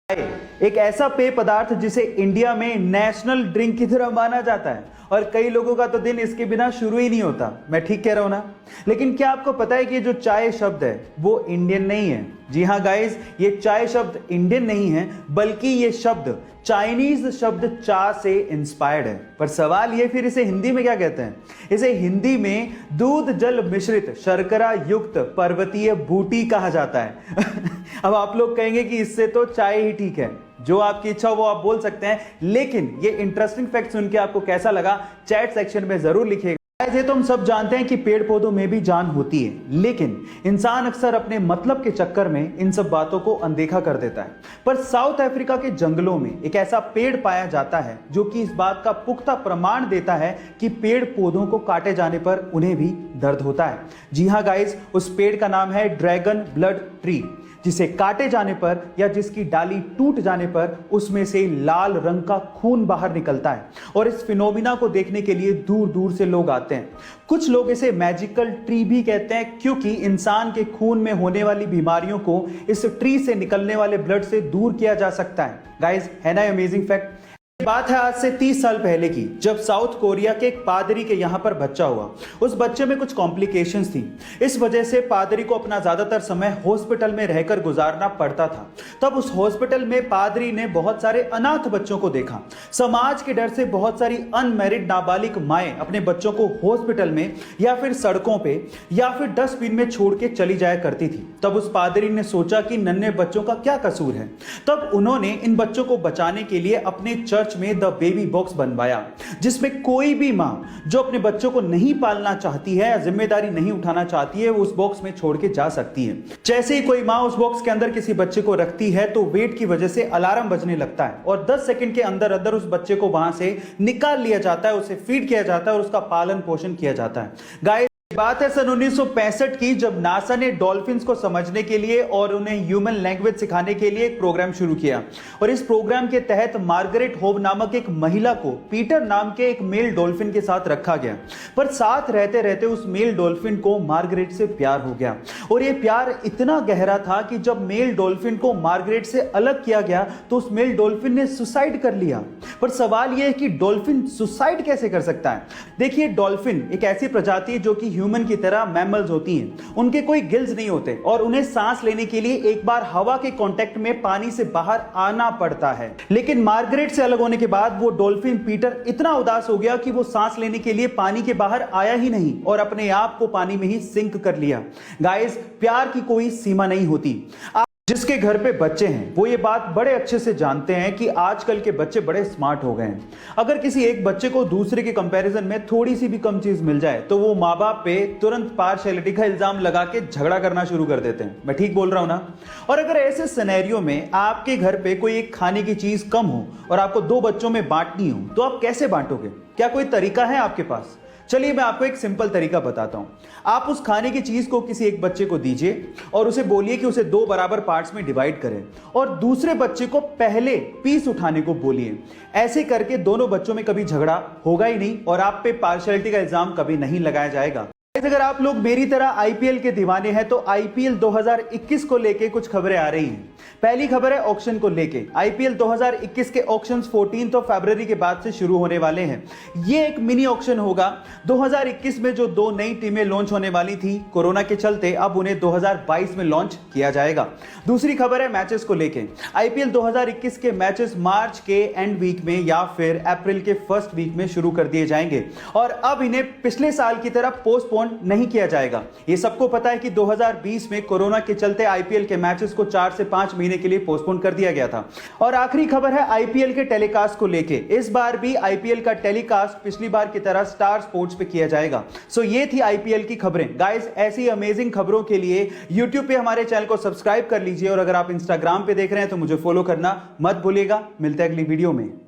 एक ऐसा पेय पदार्थ जिसे इंडिया में नेशनल ड्रिंक की तरह माना जाता है और कई लोगों का तो दिन इसके बिना शुरू ही नहीं होता। मैं ठीक कह रहा हूं ना? लेकिन क्या आपको पता है कि ये जो चाय शब्द है वो इंडियन नहीं है? जी हां गाइस, ये चाय शब्द इंडियन नहीं है बल्कि ये शब्द चाइनीज शब्द चा से इंस्पायर्ड है। पर सवाल ये, फिर इसे हिंदी में क्या कहते हैं? इसे हिंदी में दूध जल मिश्रित शर्करा युक्त पर्वतीय बूटी कहा जाता है। अब आप लोग कहेंगे कि इससे तो चाय ही ठीक है। जो आपकी इच्छा हो वो आप बोल सकते हैं, लेकिन ये इंटरेस्टिंग फैक्ट सुन के आपको कैसा लगा चैट सेक्शन में जरूर लिखिएगा। ऐसे तो हम सब जानते हैं कि पेड़ पौधों में भी जान होती है, लेकिन इंसान अक्सर अपने मतलब के चक्कर में इन सब बातों को अनदेखा कर देता है। पर साउथ अफ्रीका के जंगलों में एक ऐसा पेड़ पाया जाता है जो कि इस बात का पुख्ता प्रमाण देता है कि पेड़ पौधों को काटे जाने पर उन्हें भी दर्द होता है। जी हां गाइस, उस पेड़ का नाम है ड्रैगन ब्लड ट्री, जिसे काटे जाने पर या जिसकी डाली टूट जाने पर उसमें से लाल रंग का खून बाहर निकलता है। और इस फिनोमिना को देखने के लिए दूर दूर से लोग आते हैं। कुछ लोग इसे मैजिकल ट्री भी कहते हैं, क्योंकि इंसान के खून में होने वाली बीमारियों को इस ट्री से निकलने वाले ब्लड से दूर किया जा सकता है। गाइस, है ना अमेजिंग फैक्ट? बात है आज से 30 साल पहले की, जब साउथ कोरिया के एक पादरी के यहां पर बच्चा हुआ। उस बच्चे में कुछ कॉम्प्लिकेशंस थी, इस वजह से पादरी को अपना ज्यादातर समय हॉस्पिटल में रहकर गुजारना पड़ता था। तब उस हॉस्पिटल में पादरी ने बहुत सारे अनाथ बच्चों को देखा। समाज के डर से बहुत सारी अनमैरिड नाबालिग माएं अपने बच्चों को हॉस्पिटल में या फिर सड़कों पे या फिर डस्टबिन में छोड़ के चली जाया करती थी। तब उस पादरी ने सोचा कि नन्हे बच्चों का क्या कसूर है। तब उन्होंने इन बच्चों को बचाने के लिए अपने चर्च में द बेबी बॉक्स बनवाया, जिसमें कोई भी मां जो अपने बच्चों को नहीं पालना चाहती है या जिम्मेदारी नहीं उठाना चाहती है वो उस बॉक्स में छोड़ के जा सकती है। जैसे ही कोई मां उस बॉक्स के अंदर किसी बच्चे को रखती है तो वेट की वजह से अलार्म बजने लगता है और 10 सेकंड के अंदर अंदर उस बच्चे को वहां से निकाल लिया जाता है, उसे फीड किया जाता है और उसका पालन पोषण किया जाता है। गाइस, बात है सन 1965 की, जब नासा ने डॉल्फिन्स को समझने के लिए और उन्हें ह्यूमन लैंग्वेज सिखाने के लिए एक प्रोग्राम शुरू किया। और इस प्रोग्राम के तहत मार्गरेट होव नामक एक महिला को पीटर नाम के एक मेल डॉल्फिन के साथ रखा गया। पर साथ रहते रहते उस मेल डॉल्फिन को मार्गरेट से प्यार हो गया और यह प्यार इतना गहरा था कि जब मेल डॉल्फिन को मार्गरेट से अलग किया गया तो उस मेल डॉल्फिन ने सुसाइड कर लिया। पर सवाल यह है कि डॉल्फिन सुसाइड कैसे कर सकता है? देखिए, डॉल्फिन एक ऐसी प्रजाति है जो कि ह्यूमन की तरह मैमल्स होती हैं। उनके कोई गिल्स नहीं होते और उन्हें सांस लेने के लिए एक बार हवा के कांटेक्ट में पानी से बाहर आना पड़ता है। लेकिन मार्गरेट से अलग होने के बाद वो डॉल्फिन पीटर इतना उदास हो गया कि वो सांस लेने के लिए पानी के बाहर आया ही नहीं और अपने आप को पानी में ही सिंक कर लिया। गाइस, प्यार की कोई सीमा नहीं होती। जिसके घर पे बच्चे हैं वो ये बात बड़े अच्छे से जानते हैं कि आजकल के बच्चे बड़े स्मार्ट हो गए हैं। अगर किसी एक बच्चे को दूसरे के कंपैरिजन में थोड़ी सी भी कम चीज मिल जाए तो वो माँ बाप पे तुरंत पार्शियलिटी का इल्जाम लगा के झगड़ा करना शुरू कर देते हैं। मैं ठीक बोल रहा हूं ना? और अगर ऐसे सिनेरियो में आपके घर पे कोई एक खाने की चीज कम हो और आपको 2 बच्चों में बांटनी हो तो आप कैसे बांटोगे? क्या कोई तरीका है आपके पास? चलिए मैं आपको एक सिंपल तरीका बताता हूं। आप उस खाने की चीज को किसी एक बच्चे को दीजिए और उसे बोलिए कि उसे 2 बराबर पार्ट्स में डिवाइड करें और दूसरे बच्चे को पहले पीस उठाने को बोलिए। ऐसे करके दोनों बच्चों में कभी झगड़ा होगा ही नहीं और आप पे पार्शियलिटी का इल्जाम कभी नहीं लगाया जाएगा। अगर आप लोग मेरी तरह आईपीएल के दीवाने हैं तो आईपीएल 2021 को लेके कुछ खबरें आ रही हैं। पहली खबर है ऑक्शन को लेके। आईपीएल 2021 के ऑक्शंस 14 फरवरी के बाद से शुरू होने वाले हैं। ये एक मिनी ऑक्शन होगा। 2021 में जो 2 नई टीमें लॉन्च होने वाली थी, कोरोना के चलते अब उन्हें 2022 में लॉन्च किया जाएगा। दूसरी खबर है मैचेस को लेके। आईपीएल 2021 के मैचेस मार्च के एंड वीक में या फिर अप्रैल के फर्स्ट वीक में शुरू कर दिए जाएंगे और अब इन्हें पिछले साल की तरह पोस्टपोन नहीं किया जाएगा। ये सबको पता है कि 2020 में कोरोना के चलते आईपीएल के मैचेस को 4 से 5 महीने के लिए पोस्टपोन कर दिया गया था। और आखिरी खबर है आईपीएल के टेलीकास्ट को लेके। इस बार भी आईपीएल का टेलीकास्ट पिछली बार की तरह स्टार स्पोर्ट्स पे किया जाएगा। सो ये थी आईपीएल की खबरें। गाइस, ऐसी अमेजिंग खबरों के लिए यूट्यूब पे हमारे चैनल को सब्सक्राइब कर लीजिए और अगर आप इंस्टाग्राम पे देख रहे हैं तो मुझे फॉलो करना मत भूलिएगा। मिलते हैं अगली वीडियो में।